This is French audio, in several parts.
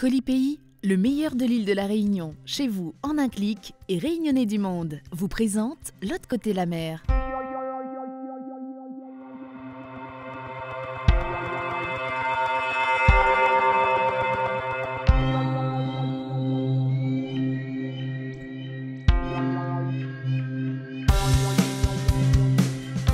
Colipaís, le meilleur de l'île de la Réunion, chez vous en un clic et Réunionnais du monde, vous présente L'autre côté la mer.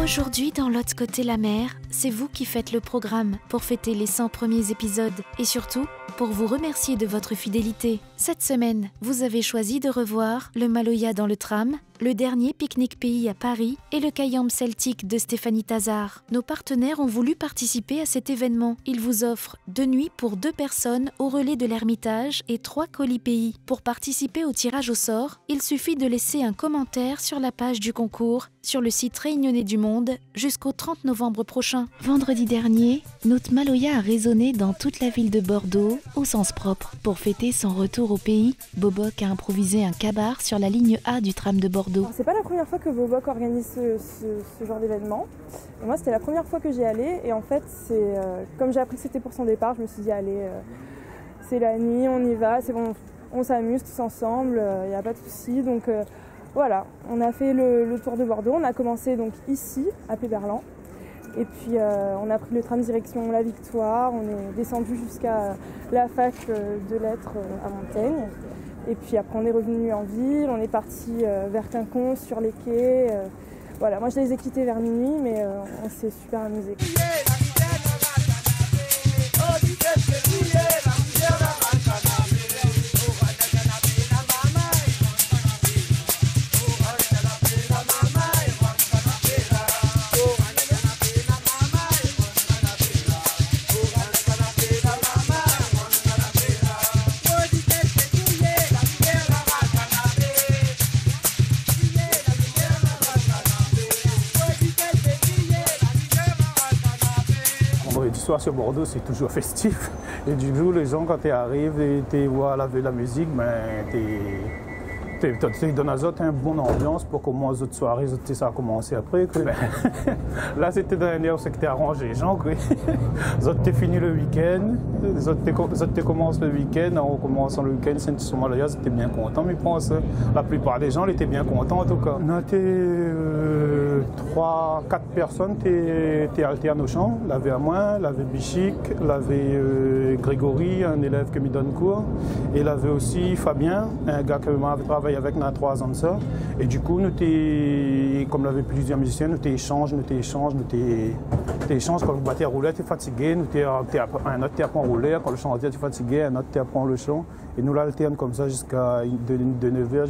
Aujourd'hui, dans L'autre côté la mer, c'est vous qui faites le programme pour fêter les 100 premiers épisodes et surtout pour vous remercier de votre fidélité. Cette semaine, vous avez choisi de revoir le Maloya dans le tram, le dernier Pique-Nique Pays à Paris et le Kayam celtique de Stéphanie Tazard. Nos partenaires ont voulu participer à cet événement. Ils vous offrent 2 nuits pour 2 personnes au relais de l'Ermitage et 3 Colipaís. Pour participer au tirage au sort, il suffit de laisser un commentaire sur la page du concours sur le site Réunionnais du Monde jusqu'au 30 novembre prochain. Vendredi dernier, notre Maloya a résonné dans toute la ville de Bordeaux au sens propre. Pour fêter son retour au pays, Boboc a improvisé un kabar sur la ligne A du tram de Bordeaux. C'est pas la première fois que Boboc organise ce genre d'événement. Et moi, c'était la première fois que j'y allais. Et en fait, comme j'ai appris que c'était pour son départ, je me suis dit, allez, c'est la nuit, on y va, c'est bon, on s'amuse tous ensemble, il n'y a pas de souci. Donc voilà, on a fait le tour de Bordeaux. On a commencé donc ici, à Péberlan. Et puis on a pris le tram direction La Victoire. On est descendu jusqu'à la fac de lettres à Montaigne. Et puis après on est revenu en ville, on est parti vers Quincon sur les quais. Voilà, moi je les ai quittés vers minuit, mais on s'est super amusés. Sur Bordeaux, c'est toujours festif. Et du coup, les gens, quand tu arrives et tu vois la musique, tu donnes aux autres une bonne ambiance pour comment les autres soirées, ça a commencé après. Là, c'était dans un air, c'est que tu arranges les gens. Les autres, tu fini le week-end. Les autres, tu commences le week-end. En commençant le week-end, si tu es malade, tu étais bien content. Mais je pense la plupart des gens étaient bien contents en tout cas. On était 3-4 personnes qui alternent au chant. L'avait à moi, l'avait Bichic, l'avait Grégory, un élève qui me donne cours. Et l'avait aussi Fabien, un gars qui m'avait travaillé avec nous à 3 ans de ça. Et du coup, comme l'avait plusieurs musiciens, nous échangeons quand le batteur roulait, tu es fatigué, un autre t'apprend à rouler, quand le chanteur tu es fatigué, un autre t'apprend le chant. Et nous l'alternons comme ça jusqu'à de 9h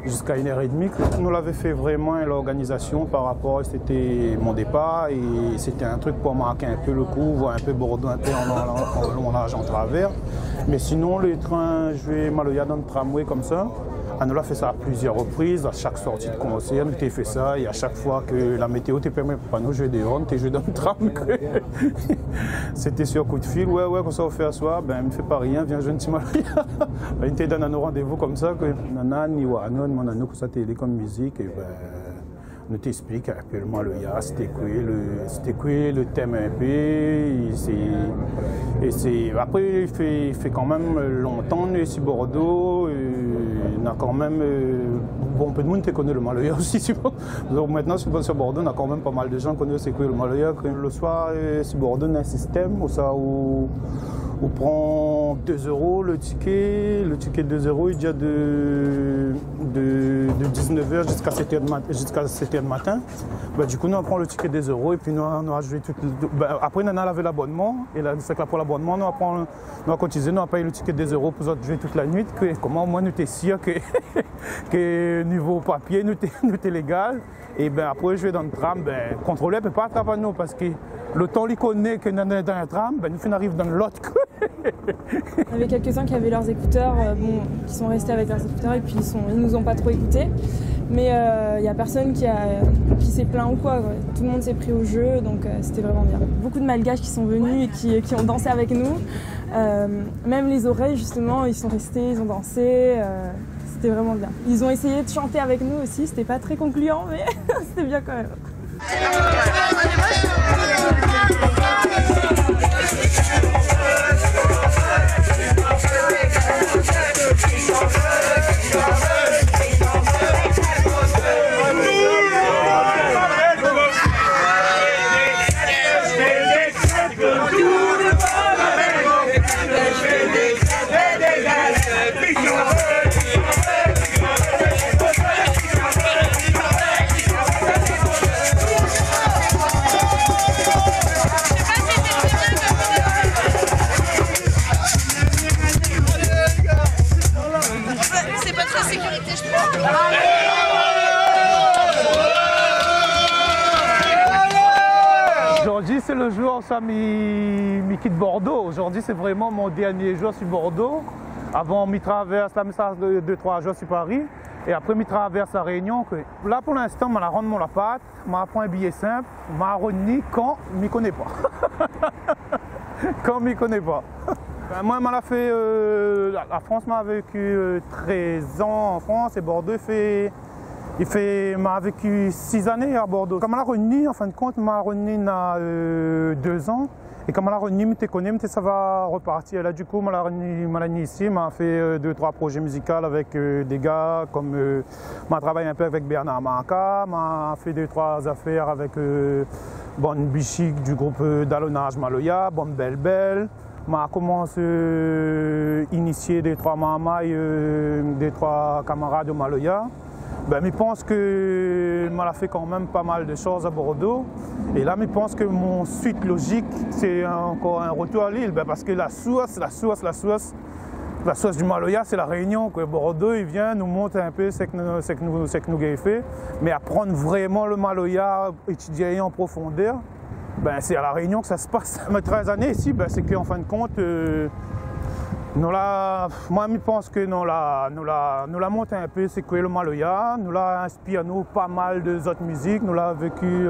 jusqu'à 1h30. Nous l'avons fait vraiment l'organisation par rapport, c'était mon départ et c'était un truc pour marquer un peu le coup, voir un peu Bordeaux, un peu en large en travers. Mais sinon, les trains, je vais Maloya dans le tramway comme ça. On a fait ça à plusieurs reprises, à chaque sortie de concert, nous avons fait ça et à chaque fois que la météo te permet pas nous jouer des rondes, tu joues dans le tram. C'était sur coup de fil, ouais, comme ça on fait à soi, ne fais pas rien, viens jouer un petit Maloya. On te donne un rendez-vous comme ça, Nana, Niwa, Anon, mon anou, que ça t'aide comme musique. Et nous t'explique un peu le Maloya, c'était quoi le thème un peu. Après, il fait quand même longtemps, nous ici Bordeaux. On a quand même. Bon, peu de monde connaît le Maloya aussi. Donc maintenant, sur Bordeaux, on a quand même pas mal de gens qui connaissent le Maloya. Le soir, sur Bordeaux, on a un système où on prend 2 € le ticket. Le ticket de 2 €, il est déjà de 19h jusqu'à 7h du matin. Du coup, nous on prend le ticket de 2 € et puis nous on a joué tout. Après, on a lavé l'abonnement. Et là, c'est que pour l'abonnement, nous on cotisé, nous on payé le ticket de 2 € pour jouer toute la nuit. Comment moi, nous t'es sûr que niveau papier, nous t'es légal. Et après, jouer dans le tram, contrôler ne peut pas attraper nous parce que le temps qu'il connaît que nous sommes dans un tram, nous arrivons dans l'autre. Il y avait quelques-uns qui avaient leurs écouteurs, qui sont restés avec leurs écouteurs et puis ils nous ont pas trop écoutés. Mais il n'y a personne qui s'est plaint ou quoi. Tout le monde s'est pris au jeu, donc c'était vraiment bien. Beaucoup de Malgaches qui sont venus et qui ont dansé avec nous. Même les oreilles, justement, ils sont restés, ils ont dansé. C'était vraiment bien. Ils ont essayé de chanter avec nous aussi, c'était pas très concluant, mais c'était bien quand même. le jour où ça me quitte Bordeaux. Aujourd'hui, c'est vraiment mon dernier jour sur Bordeaux. Avant, je traverse la message de 2-3 jours sur Paris. Et après, je traverse la Réunion. Là, pour l'instant, je rentre mon appart, je prends un billet simple, je revenu quand je ne m'y connais pas. Quand je ne m'y connais pas. Moi, la France m'a vécu 13 ans en France et Bordeaux m'a vécu 6 années à Bordeaux. Comme je l'ai revenu, en fin de compte, je l'ai revenu il y a 2 ans. Et comme je l'ai revenu, je connais, ça va repartir. Là, du coup, je l'ai revenu ici, je fait 2-3 projets musicaux avec des gars, comme je travaille un peu avec Bernard Manka, je fait 2-3 affaires avec Bon Bichic du groupe d'Alonnage Maloya, Bon Belle Belle. Je commencé à initier des 3 mamailles, des 3 camarades de Maloya. Je pense que je fait quand même pas mal de choses à Bordeaux. Et là, je pense que mon suite logique, c'est encore un retour à Lille. Parce que la source du Maloya, c'est la Réunion. Bordeaux, il vient, nous montre un peu ce que nous avons fait. Mais apprendre vraiment le Maloya, étudier en profondeur, c'est à la Réunion que ça se passe. Mes 13 années ici, c'est qu'en fin de compte, moi, je pense que nous la monté un peu, c'est que le Maloya, nous l'a inspiré nous pas mal de autres musiques, nous l'a vécu.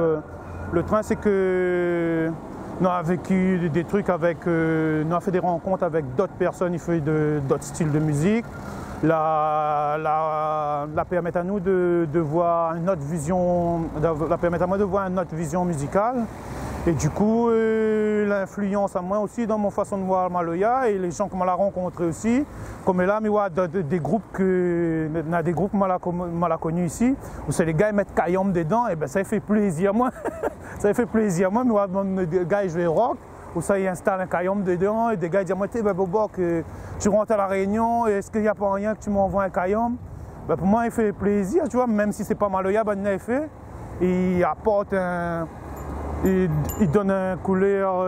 Le train, c'est que nous avons vécu des trucs avec, nous avons fait des rencontres avec d'autres personnes, ils font d'autres styles de musique. La permet à nous de voir une autre vision, la permet à moi de voir une autre vision musicale. Et du coup, l'influence à moi aussi dans mon façon de voir Maloya et les gens que je l'ai rencontrés aussi. Comme là, il y a des groupes que je l'ai connus ici, où c'est les gars qui mettent Kayom dedans, et ça fait plaisir à moi. Ça fait plaisir à moi, mais des gars jouent rock, où ça ils installent un Kayom dedans, et des gars disent Bobo, que tu rentres à la Réunion, est-ce qu'il n'y a pas rien que tu m'envoies un Kayom? Pour moi, il fait plaisir, tu vois, même si c'est pas Maloya, il l'a fait. Il apporte il donne un couleur,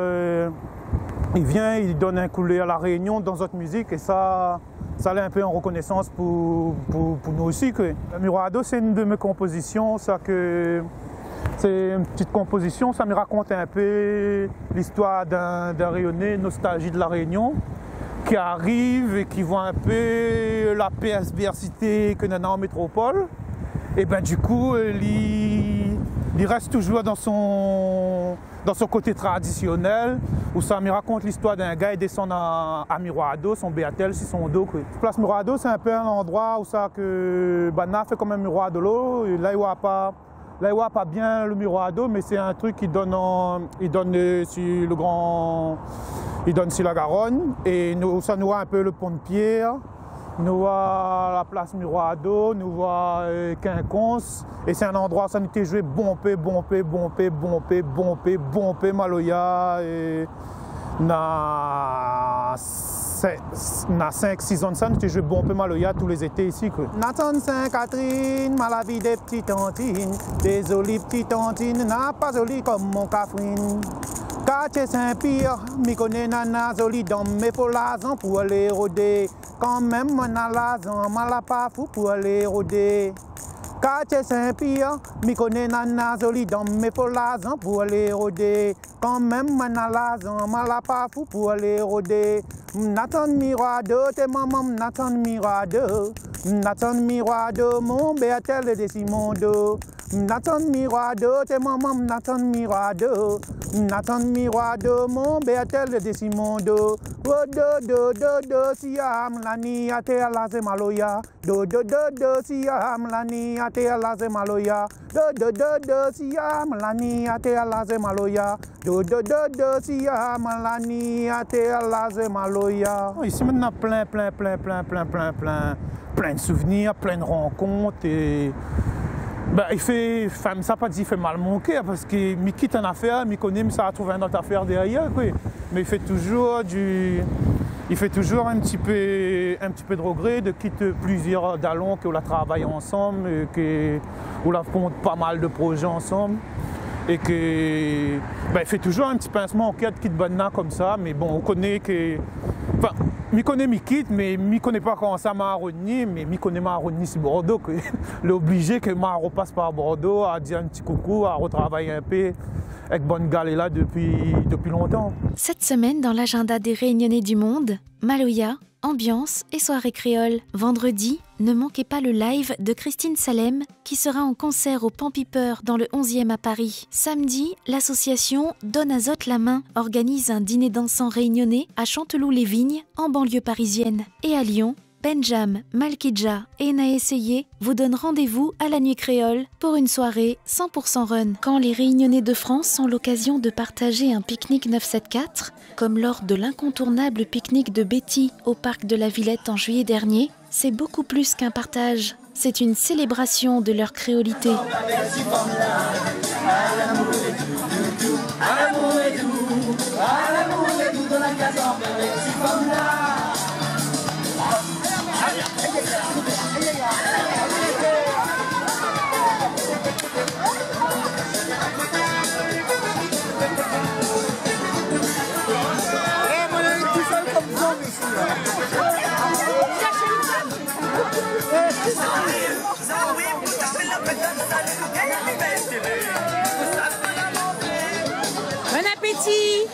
il donne un couleur à la Réunion dans notre musique et ça l'est un peu en reconnaissance pour nous aussi. Miroado, c'est une de mes compositions, c'est une petite composition, ça me raconte un peu l'histoire d'un Réunionnais, nostalgie de la Réunion, qui arrive et qui voit un peu la perversité que nous avons en métropole. Et du coup, il reste toujours dans son côté traditionnel, où ça me raconte l'histoire d'un gars qui descend à Miroado, son Béatel sur son dos. Place Miroado, c'est un peu un endroit où ça que Bana fait comme un miroir de l'eau. Là, il ne voit pas bien le Miroado, mais c'est un truc qui donne sur la Garonne. Et ça nous voit un peu le pont de Pierre. Nous voit la place Miroado, nous voit Quinconce, et c'est un endroit où ça nous a joué bompé Maloya, et na 5-6 ans de ça, nous avons joué bompé Maloya tous les étés ici. Nathan Saint-Catherine, ma la vie des petites tantines, désolé petite tantine, n'a pas jolie comme mon Catherine. Quartier Saint-Pierre, m'y connais nana jolie dans mes folazans pour aller rôder. Quand même, mon alazan, m'a pas fou pour aller rôder. Quartier Saint-Pierre, m'y connais nana jolie dans mes folazans pour aller rôder. Quand même, mon alazan, m'a pas fou pour aller rôder. Nathan Miroado, t'es maman, Nathan Miroado. Nathan Miroado, mon Béatel de Simondo. Nathan Miroado, t'es maman, Nathan Miroado. Nathan Miroado, mon Béatel de Simondo. Oh do siam lani ate alaze Maloya. Do siam lani ate alaze Maloya. Do siam lani ate alaze Maloya. Do siam lani ate alaze Maloya. Ici maintenant plein de souvenirs, plein de rencontres et il fait, ça pas dit il fait mal mon cœur parce qu'il me quitte une affaire, il me connaît, mais ça a trouvé une autre affaire derrière. Quoi. Mais il fait toujours un petit peu de regret de quitter plusieurs dallons qu'on a travaillé ensemble, qu'on a fait pas mal de projets ensemble. Et que il fait toujours un petit pincement au cœur de quitte Banna comme ça, mais bon, on connaît que Enfin, je connais Mikit, mais je ne connais pas comment ça Maroni, mais je connais Maroni sur Bordeaux. L'obligé que Maro passe par Bordeaux, à dire un petit coucou, à retravailler un peu avec Bonne Galée là depuis longtemps. Cette semaine, dans l'agenda des Réunionnais du Monde, Maloya, ambiance et soirée créole. Vendredi, ne manquez pas le live de Christine Salem qui sera en concert au Pan Piper dans le 11e à Paris. Samedi, l'association Donne Azote la main organise un dîner dansant réunionnais à Chanteloup-les-Vignes en banlieue parisienne. Et à Lyon, Benjam, Malkidja et Naesseye vous donnent rendez-vous à la Nuit Créole pour une soirée 100% run. Quand les Réunionnais de France ont l'occasion de partager un pique-nique 974, comme lors de l'incontournable pique-nique de Betty au parc de la Villette en juillet dernier, c'est beaucoup plus qu'un partage. C'est une célébration de leur créolité. Bon appétit!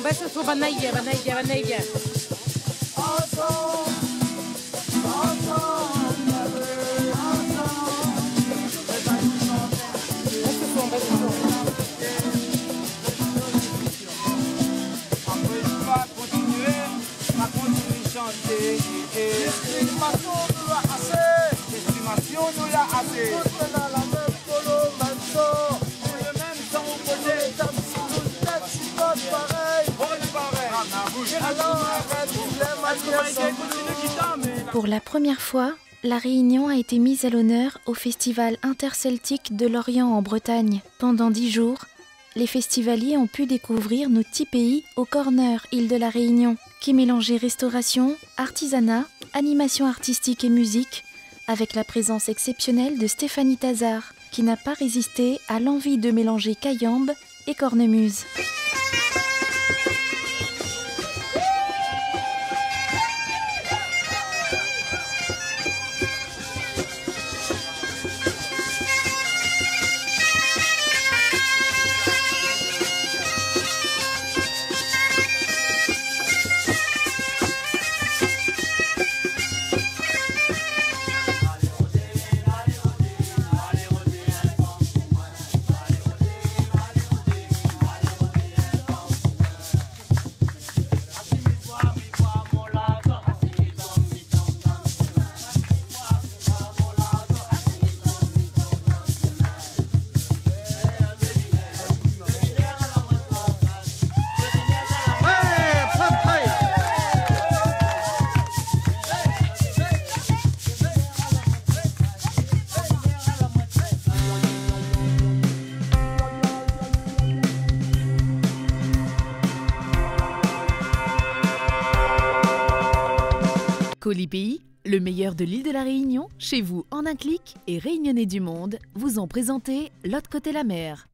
Baisse le son, banaïa. Pour la première fois, La Réunion a été mise à l'honneur au Festival interceltique de Lorient en Bretagne. Pendant 10 jours, les festivaliers ont pu découvrir nos 10 pays au corner île de la Réunion, qui mélangeait restauration, artisanat, animation artistique et musique, avec la présence exceptionnelle de Stéphanie Tazard, qui n'a pas résisté à l'envie de mélanger cayambe et cornemuse. Colipi, le meilleur de l'île de la Réunion, chez vous en un clic et Réunionnais du monde, vous ont présenté L'autre côté la mer.